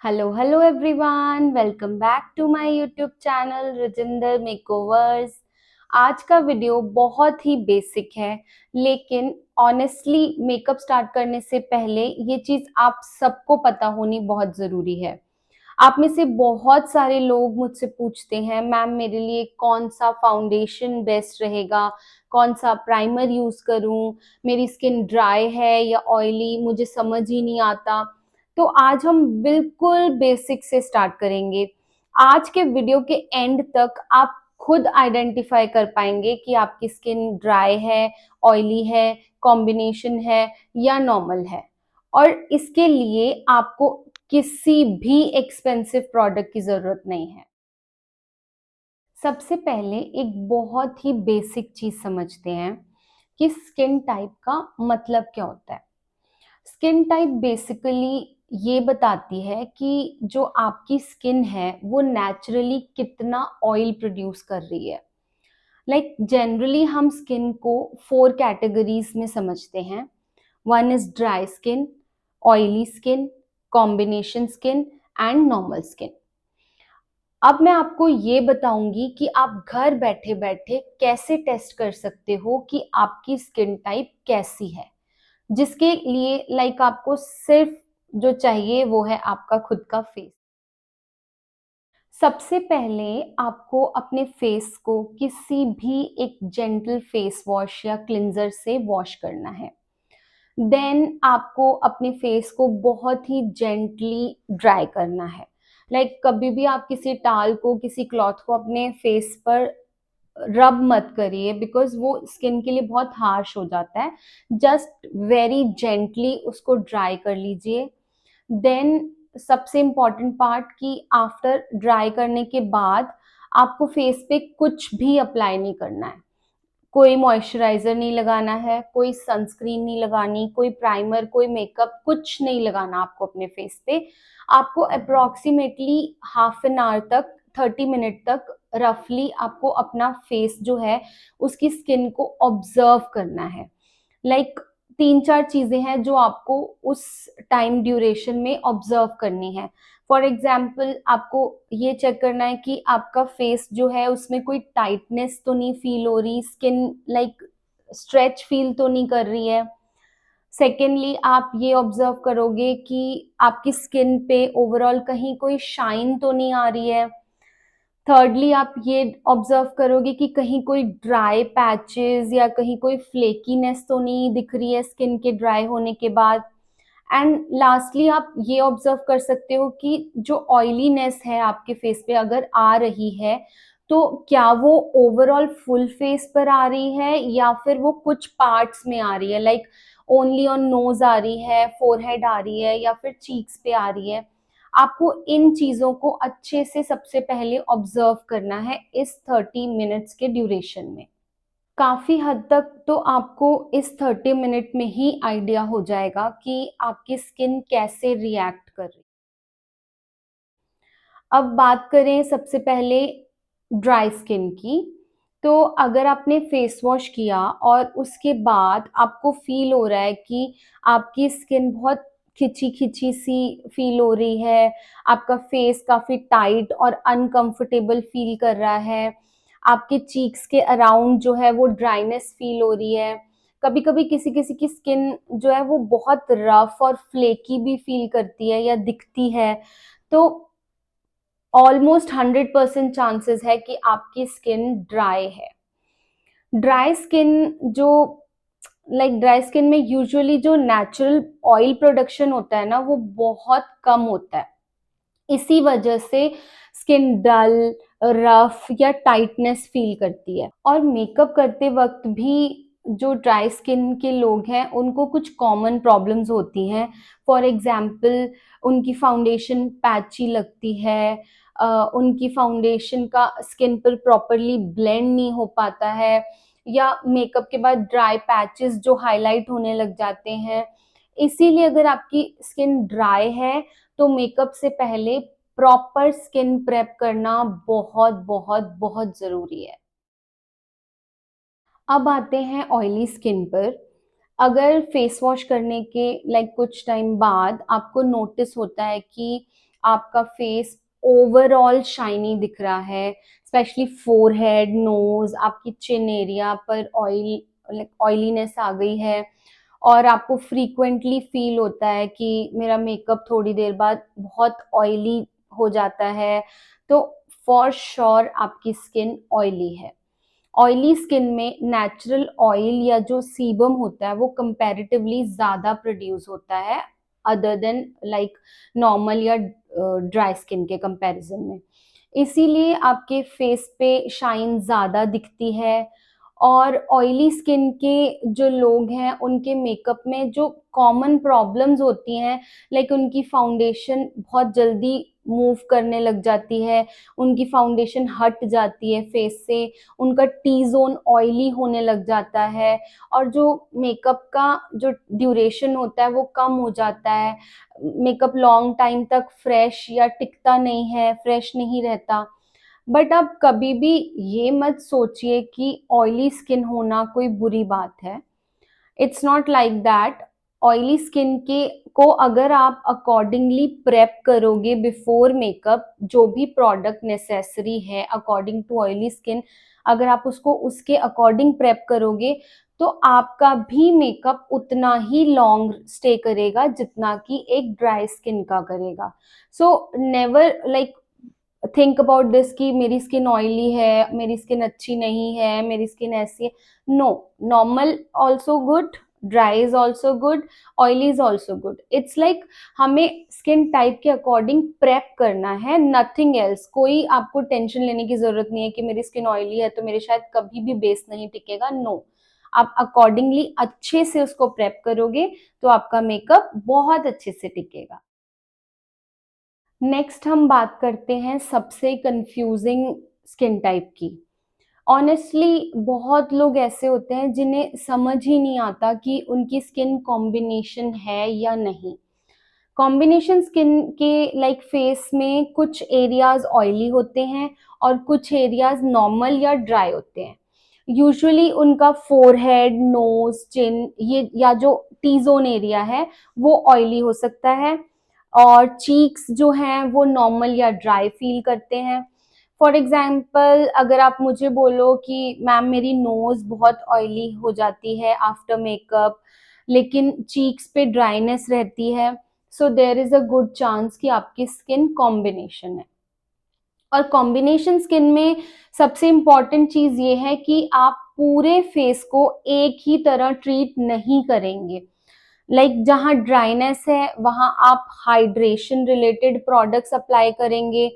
Hello everyone, welcome back to my YouTube channel Rujinder makeovers. आज का video बहुत ही basic है, लेकिन ऑनेस्टली मेकअप स्टार्ट करने से पहले ये चीज़ आप सबको पता होनी बहुत ज़रूरी है। आप में से बहुत सारे लोग मुझसे पूछते हैं, मैम मेरे लिए कौन सा फाउंडेशन बेस्ट रहेगा, कौन सा प्राइमर यूज़ करूँ, मेरी स्किन ड्राई है या ऑयली, मुझे समझ ही नहीं आता। तो आज हम बिल्कुल बेसिक से स्टार्ट करेंगे। आज के वीडियो के एंड तक आप खुद आइडेंटिफाई कर पाएंगे कि आपकी स्किन ड्राई है, ऑयली है, कॉम्बिनेशन है या नॉर्मल है। और इसके लिए आपको किसी भी एक्सपेंसिव प्रोडक्ट की जरूरत नहीं है। सबसे पहले एक बहुत ही बेसिक चीज समझते हैं कि स्किन टाइप का मतलब क्या होता है। स्किन टाइप बेसिकली ये बताती है कि जो आपकी स्किन है वो नेचुरली कितना ऑयल प्रोड्यूस कर रही है। जनरली हम स्किन को 4 कैटेगरीज में समझते हैं। One is dry skin, oily skin, combination skin and normal skin. अब मैं आपको ये बताऊंगी कि आप घर बैठे बैठे कैसे टेस्ट कर सकते हो कि आपकी स्किन टाइप कैसी है, जिसके लिए आपको सिर्फ जो चाहिए वो है आपका खुद का फेस। सबसे पहले आपको अपने फेस को किसी भी एक जेंटल फेस वॉश या क्लिंजर से वॉश करना है। देन आपको अपने फेस को बहुत ही जेंटली ड्राई करना है। कभी भी आप किसी टाल को, किसी क्लॉथ को अपने फेस पर रब मत करिए, बिकॉज वो स्किन के लिए बहुत हार्श हो जाता है। जस्ट वेरी जेंटली उसको ड्राई कर लीजिए। देन सबसे इम्पॉर्टेंट पार्ट कि आफ्टर ड्राई करने के बाद आपको फेस पे कुछ भी अप्लाई नहीं करना है। कोई मॉइस्चराइजर नहीं लगाना है, कोई सनस्क्रीन नहीं लगानी, कोई प्राइमर, कोई मेकअप, कुछ नहीं लगाना आपको अपने फेस पे। आपको अप्रोक्सीमेटली हाफ एन आवर तक, 30 मिनट तक रफली आपको अपना फेस जो है उसकी स्किन को ऑब्जर्व करना है। लाइक 3-4 चीजें हैं जो आपको उस टाइम ड्यूरेशन में ऑब्जर्व करनी है। फॉर एग्जाम्पल आपको ये चेक करना है कि आपका फेस जो है उसमें कोई टाइटनेस तो नहीं फील हो रही, स्किन स्ट्रेच फील तो नहीं कर रही है। सेकेंडली आप ये ऑब्जर्व करोगे कि आपकी स्किन पे ओवरऑल कहीं कोई शाइन तो नहीं आ रही है। थर्डली आप ये ऑब्जर्व करोगे कि कहीं कोई ड्राई पैचेस या कहीं कोई फ्लेकीनेस तो नहीं दिख रही है स्किन के ड्राई होने के बाद। एंड लास्टली आप ये ऑब्जर्व कर सकते हो कि जो ऑयलीनेस है आपके फेस पे अगर आ रही है, तो क्या वो ओवरऑल फुल फेस पर आ रही है या फिर वो कुछ पार्ट्स में आ रही है। ओनली ऑन नोज आ रही है, फोरहेड आ रही है या फिर चीक्स पे आ रही है। आपको इन चीजों को अच्छे से सबसे पहले ऑब्जर्व करना है इस 30 मिनट्स के ड्यूरेशन में। काफी हद तक तो आपको इस 30 मिनट में ही आइडिया हो जाएगा कि आपकी स्किन कैसे रिएक्ट कर रही है। अब बात करें सबसे पहले ड्राई स्किन की। तो अगर आपने फेस वॉश किया और उसके बाद आपको फील हो रहा है कि आपकी स्किन बहुत खिंची खिंची सी फील हो रही है, आपका फेस काफी टाइट और अनकंफर्टेबल फील कर रहा है, आपके चीक्स के अराउंड जो है वो ड्राइनेस फील हो रही है, कभी कभी किसी किसी की स्किन जो है वो बहुत रफ और फ्लेकी भी फील करती है या दिखती है, तो ऑलमोस्ट 100% चांसेस है कि आपकी स्किन ड्राई है। ड्राई स्किन जो ड्राई स्किन में यूजुअली जो नेचुरल ऑयल प्रोडक्शन होता है ना वो बहुत कम होता है। इसी वजह से स्किन डल, रफ या टाइटनेस फील करती है। और मेकअप करते वक्त भी जो ड्राई स्किन के लोग हैं उनको कुछ कॉमन प्रॉब्लम्स होती हैं। फॉर एग्जाम्पल उनकी फाउंडेशन पैची लगती है, उनकी फाउंडेशन का स्किन पर प्रॉपरली ब्लेंड नहीं हो पाता है, या मेकअप के बाद ड्राई पैचेस जो हाईलाइट होने लग जाते हैं। इसीलिए अगर आपकी स्किन ड्राई है तो मेकअप से पहले प्रॉपर स्किन प्रेप करना बहुत बहुत बहुत जरूरी है। अब आते हैं ऑयली स्किन पर। अगर फेस वॉश करने के कुछ टाइम बाद आपको नोटिस होता है कि आपका फेस ओवरऑल शाइनी दिख रहा है, स्पेशली फोरहेड, नोज, आपकी चिन एरिया पर ऑयलीनेस आ गई है और आपको फ्रीक्वेंटली फील होता है कि मेरा मेकअप थोड़ी देर बाद बहुत ऑयली हो जाता है, तो फॉर श्योर आपकी स्किन ऑयली है। ऑयली स्किन में नेचुरल ऑयल या जो सीबम होता है वो कंपैरेटिवली ज़्यादा प्रोड्यूस होता है अदर देन लाइक नॉर्मल या ड्राई स्किन के कंपैरिजन में। इसीलिए आपके फेस पे शाइन ज़्यादा दिखती है। और ऑयली स्किन के जो लोग हैं उनके मेकअप में जो कॉमन प्रॉब्लम्स होती हैं, लाइक उनकी फाउंडेशन बहुत जल्दी मूव करने लग जाती है, उनकी फाउंडेशन हट जाती है फेस से, उनका टी जोन ऑयली होने लग जाता है और जो मेकअप का जो ड्यूरेशन होता है वो कम हो जाता है, मेकअप लॉन्ग टाइम तक फ्रेश या टिकता नहीं है, फ्रेश नहीं रहता। बट आप कभी भी ये मत सोचिए कि ऑयली स्किन होना कोई बुरी बात है। It's not like that. Oily skin के को अगर आप अकॉर्डिंगली प्रेप करोगे बिफोर मेकअप, जो भी प्रोडक्ट नेसेसरी है अकॉर्डिंग टू ऑयली स्किन, अगर आप उसको उसके अकॉर्डिंग प्रेप करोगे तो आपका भी मेकअप उतना ही लॉन्ग स्टे करेगा जितना कि एक ड्राई स्किन का करेगा। So never like think about this कि मेरी स्किन ऑयली है, मेरी स्किन अच्छी नहीं है, मेरी स्किन ऐसी है। No, normal also good, dry is also good, oily is also good. It's like हमें स्किन टाइप के अकॉर्डिंग प्रेप करना है, नथिंग एल्स। कोई आपको टेंशन लेने की जरूरत नहीं है कि मेरी स्किन ऑयली है तो मेरे शायद कभी भी बेस नहीं टिकेगा। नो, आप अकॉर्डिंगली अच्छे से उसको प्रेप करोगे तो आपका मेकअप बहुत अच्छे से टिकेगा। नेक्स्ट हम बात करते हैं सबसे कंफ्यूजिंग स्किन टाइप की। ऑनेस्टली बहुत लोग ऐसे होते हैं जिन्हें समझ ही नहीं आता कि उनकी स्किन कॉम्बिनेशन है या नहीं। कॉम्बिनेशन स्किन के लाइक फेस में कुछ एरियाज ऑयली होते हैं और कुछ एरियाज नॉर्मल या ड्राई होते हैं। यूजुअली उनका फोरहेड, नोज, चिन, ये या जो टी जोन एरिया है वो ऑयली हो सकता है और चीक्स जो हैं वो नॉर्मल या ड्राई फील करते हैं। फॉर एग्जाम्पल अगर आप मुझे बोलो कि मैम मेरी नोज बहुत ऑयली हो जाती है आफ्टर मेकअप लेकिन चीक्स पे ड्राइनेस रहती है, so there is a good chance कि आपकी स्किन कॉम्बिनेशन है। और कॉम्बिनेशन स्किन में सबसे इम्पॉर्टेंट चीज ये है कि आप पूरे फेस को एक ही तरह ट्रीट नहीं करेंगे। लाइक जहाँ ड्राइनेस है वहां आप हाइड्रेशन रिलेटेड प्रोडक्ट्स अप्लाई करेंगे,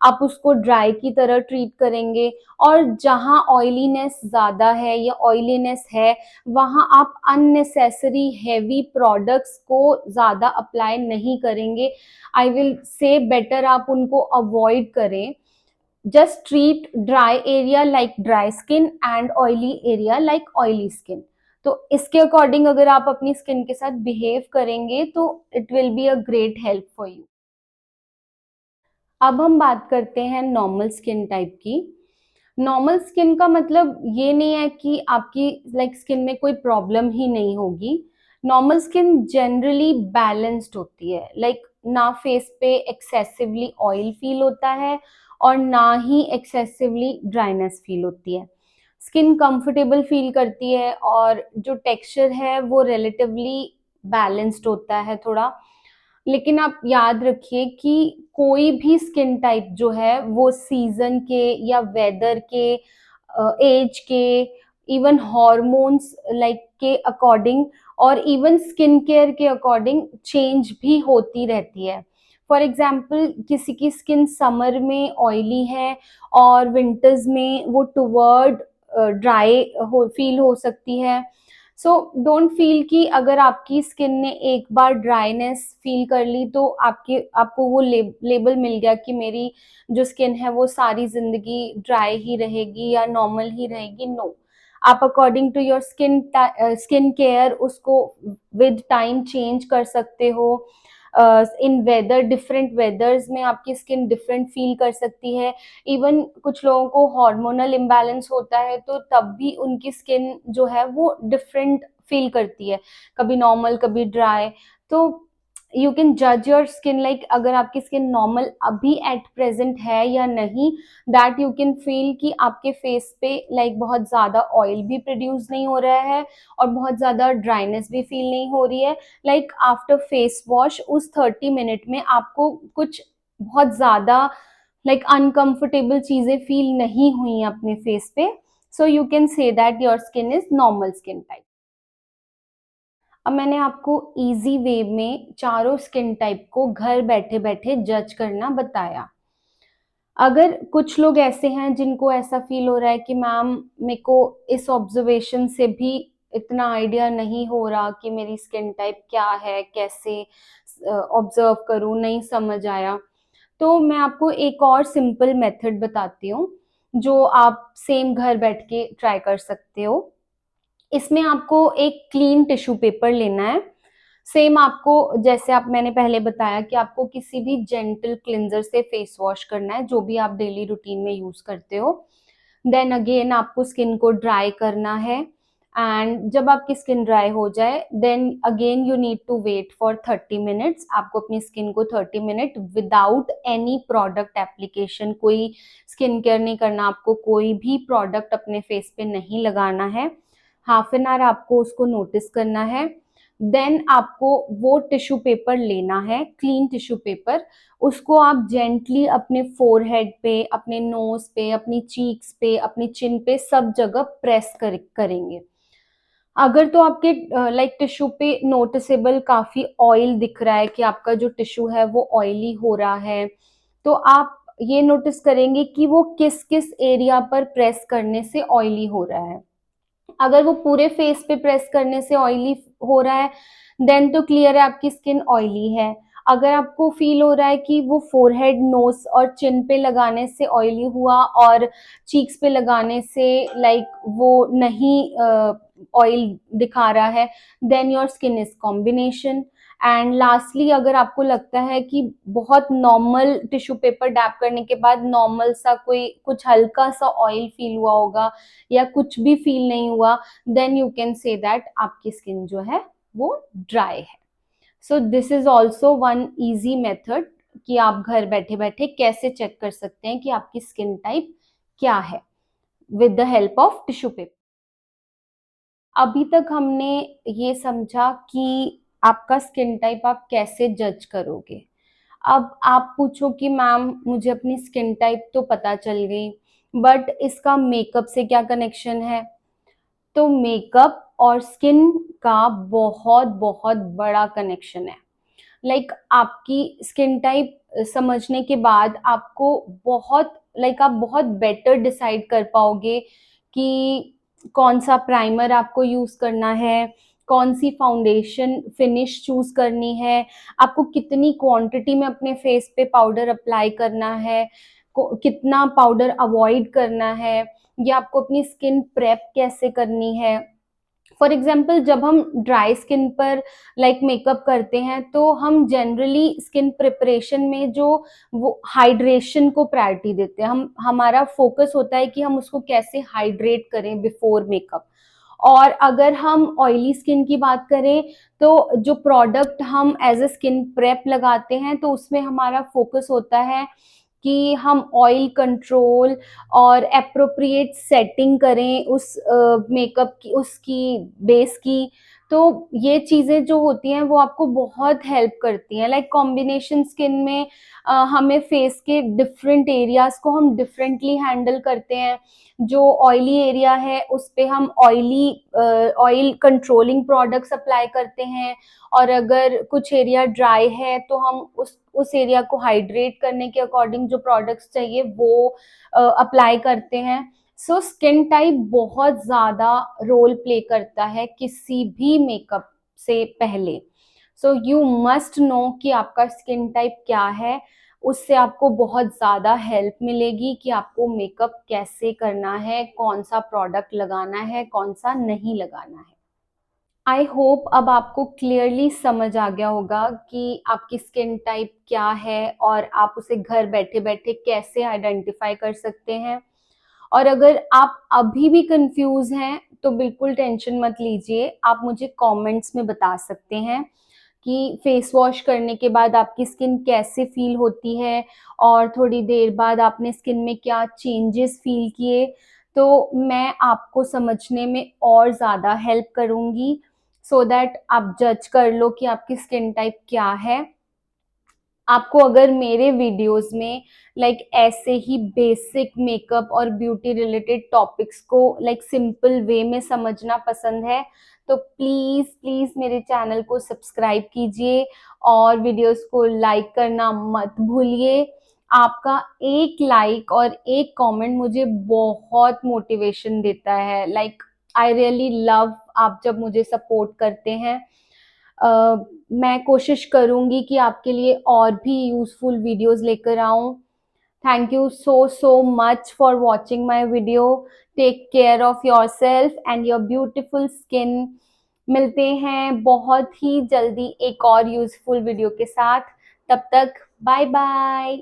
आप उसको ड्राई की तरह ट्रीट करेंगे। और जहाँ ऑयलीनेस ज़्यादा है या ऑयलीनेस है वहाँ आप अननेसेसरी हैवी प्रोडक्ट्स को ज़्यादा अप्लाई नहीं करेंगे। आई विल से बेटर आप उनको अवॉइड करें। Just treat dry area like dry skin and oily area like oily skin. तो इसके अकॉर्डिंग अगर आप अपनी स्किन के साथ बिहेव करेंगे तो it will be a great help for you. अब हम बात करते हैं नॉर्मल स्किन टाइप की। नॉर्मल स्किन का मतलब ये नहीं है कि आपकी लाइक स्किन में कोई प्रॉब्लम ही नहीं होगी। नॉर्मल स्किन जनरली बैलेंस्ड होती है, लाइक ना फेस पे एक्सेसिवली ऑयल फील होता है और ना ही एक्सेसिवली ड्राइनेस फील होती है। स्किन कंफर्टेबल फील करती है और जो टेक्सचर है वो रिलेटिवली बैलेंस्ड होता है थोड़ा। लेकिन आप याद रखिए कि कोई भी स्किन टाइप जो है वो सीजन के या वेदर के, एज के, इवन हॉर्मोन्स लाइक के अकॉर्डिंग और इवन स्किन केयर के अकॉर्डिंग चेंज भी होती रहती है। फॉर एग्जाम्पल किसी की स्किन समर में ऑयली है और विंटर्स में वो टुवर्ड ड्राई हो फील हो सकती है। सो डोंट फील कि अगर आपकी स्किन ने एक बार ड्राइनेस फील कर ली तो आपको वो लेबल मिल गया कि मेरी जो स्किन है वो सारी जिंदगी ड्राई ही रहेगी या नॉर्मल ही रहेगी। नो, आप according to your skin care उसको विद टाइम चेंज कर सकते हो। इन वेदर, डिफरेंट वेदर्स में आपकी स्किन डिफरेंट फील कर सकती है। इवन कुछ लोगों को हार्मोनल इम्बैलेंस होता है तो तब भी उनकी स्किन जो है वो डिफरेंट फील करती है, कभी नॉर्मल कभी ड्राई। तो यू कैन जज योर स्किन, लाइक अगर आपकी स्किन नॉर्मल अभी एट प्रेजेंट है या नहीं, दैट यू कैन फील कि आपके फेस पे लाइक बहुत ज्यादा ऑयल भी प्रोड्यूस नहीं हो रहा है और बहुत ज्यादा ड्राइनेस भी फील नहीं हो रही है। लाइक आफ्टर फेस वॉश उस 30 मिनट में आपको कुछ बहुत ज्यादा लाइक अनकंफर्टेबल चीजें फील नहीं हुई अपने फेस पे, so you can say that your skin is normal skin type. अब मैंने आपको इजी वे में चारों स्किन टाइप को घर बैठे बैठे जज करना बताया। अगर कुछ लोग ऐसे हैं जिनको ऐसा फील हो रहा है कि मैम मेरे को इस ऑब्जर्वेशन से भी इतना आइडिया नहीं हो रहा कि मेरी स्किन टाइप क्या है, कैसे ऑब्जर्व करूं, नहीं समझ आया, तो मैं आपको एक और सिंपल मेथड बताती हूँ जो आप सेम घर बैठ के ट्राई कर सकते हो। इसमें आपको एक क्लीन टिश्यू पेपर लेना है। सेम आपको जैसे आप मैंने पहले बताया कि आपको किसी भी जेंटल क्लिंजर से फेस वॉश करना है जो भी आप डेली रूटीन में यूज करते हो। देन अगेन आपको स्किन को ड्राई करना है, एंड जब आपकी स्किन ड्राई हो जाए then again you need to wait for 30 minutes. आपको अपनी स्किन को 30 minute without any product application, कोई स्किन केयर नहीं करना, आपको कोई भी प्रोडक्ट अपने फेस पे नहीं लगाना है, हाफ एन आवर आपको उसको नोटिस करना है। देन आपको वो टिश्यू पेपर लेना है, क्लीन टिश्यू पेपर, उसको आप जेंटली अपने फोरहेड पे, अपने नोज पे, अपनी चीक्स पे, अपनी चिन पे सब जगह प्रेस करेंगे। अगर तो आपके लाइक टिश्यू पे नोटिसेबल काफी ऑयल दिख रहा है कि आपका जो टिश्यू है वो ऑयली हो रहा है, तो आप ये नोटिस करेंगे कि वो किस किस एरिया पर प्रेस करने से ऑयली हो रहा है। अगर वो पूरे फेस पे प्रेस करने से ऑयली हो रहा है देन तो क्लियर है आपकी स्किन ऑयली है। अगर आपको फील हो रहा है कि वो फोरहेड, नोज और चिन पे लगाने से ऑयली हुआ और चीक्स पे लगाने से लाइक वो नहीं ऑयल दिखा रहा है, then your skin is combination. And lastly अगर आपको लगता है कि बहुत नॉर्मल टिश्यू पेपर डैप करने के बाद नॉर्मल सा कोई कुछ हल्का सा ऑयल फील हुआ होगा या कुछ भी फील नहीं हुआ, then you can say that आपकी स्किन जो है वो ड्राई है। So this is also one easy method कि आप घर बैठे बैठे कैसे चेक कर सकते हैं कि आपकी स्किन टाइप क्या है with the help of tissue paper. अभी तक हमने ये समझा कि आपका स्किन टाइप आप कैसे जज करोगे। अब आप पूछो कि मैम मुझे अपनी स्किन टाइप तो पता चल गई बट इसका मेकअप से क्या कनेक्शन है। तो मेकअप और स्किन का बहुत बहुत बड़ा कनेक्शन है। लाइक आपकी स्किन टाइप समझने के बाद आपको बहुत आप बहुत बेटर डिसाइड कर पाओगे कि कौन सा प्राइमर आपको यूज करना है, कौन सी फाउंडेशन फिनिश चूज करनी है, आपको कितनी क्वांटिटी में अपने फेस पे पाउडर अप्लाई करना है, कितना पाउडर अवॉइड करना है, या आपको अपनी स्किन प्रेप कैसे करनी है। फॉर एग्जाम्पल जब हम ड्राई स्किन पर मेकअप करते हैं तो हम जनरली स्किन प्रिपरेशन में जो वो हाइड्रेशन को प्रायोरिटी देते हैं, हम हमारा फोकस होता है कि हम उसको कैसे हाइड्रेट करें बिफोर मेकअप। और अगर हम ऑयली स्किन की बात करें तो जो प्रोडक्ट हम एज ए स्किन प्रेप लगाते हैं तो उसमें हमारा फोकस होता है कि हम ऑयल कंट्रोल और एप्रोप्रिएट सेटिंग करें उस मेकअप की, उसकी बेस की। तो ये चीजें जो होती हैं वो आपको बहुत हेल्प करती हैं। लाइक कॉम्बिनेशन स्किन में हमें फेस के डिफरेंट एरियाज को हम डिफरेंटली हैंडल करते हैं। जो ऑयली एरिया है उस पे हम ऑयल कंट्रोलिंग प्रोडक्ट्स अप्लाई करते हैं, और अगर कुछ एरिया ड्राई है तो हम उस एरिया को हाइड्रेट करने के अकॉर्डिंग जो प्रोडक्ट्स चाहिए वो अप्लाई करते हैं। सो स्किन टाइप बहुत ज्यादा रोल प्ले करता है किसी भी मेकअप से पहले। सो यू मस्ट नो कि आपका स्किन टाइप क्या है, उससे आपको बहुत ज्यादा हेल्प मिलेगी कि आपको मेकअप कैसे करना है, कौन सा प्रोडक्ट लगाना है, कौन सा नहीं लगाना है। आई होप अब आपको क्लियरली समझ आ गया होगा कि आपकी स्किन टाइप क्या है और आप उसे घर बैठे बैठे कैसे आइडेंटिफाई कर सकते हैं। और अगर आप अभी भी कंफ्यूज हैं तो बिल्कुल टेंशन मत लीजिए, आप मुझे कमेंट्स में बता सकते हैं कि फेस वॉश करने के बाद आपकी स्किन कैसे फील होती है और थोड़ी देर बाद आपने स्किन में क्या चेंजेस फील किए, तो मैं आपको समझने में और ज़्यादा हेल्प करूँगी सो दैट आप जज कर लो कि आपकी स्किन टाइप क्या है। आपको अगर मेरे वीडियोस में ऐसे ही बेसिक मेकअप और ब्यूटी रिलेटेड टॉपिक्स को सिंपल वे में समझना पसंद है, तो प्लीज प्लीज मेरे चैनल को सब्सक्राइब कीजिए और वीडियोस को लाइक करना मत भूलिए। आपका एक लाइक और एक कमेंट मुझे बहुत मोटिवेशन देता है। आई रियली लव आप जब मुझे सपोर्ट करते हैं। मैं कोशिश करूंगी कि आपके लिए और भी यूजफुल वीडियोस लेकर आऊं। Thank you so so much for watching my video. Take care of yourself and your beautiful skin. मिलते हैं बहुत ही जल्दी एक और यूजफुल वीडियो के साथ। तब तक बाय बाय।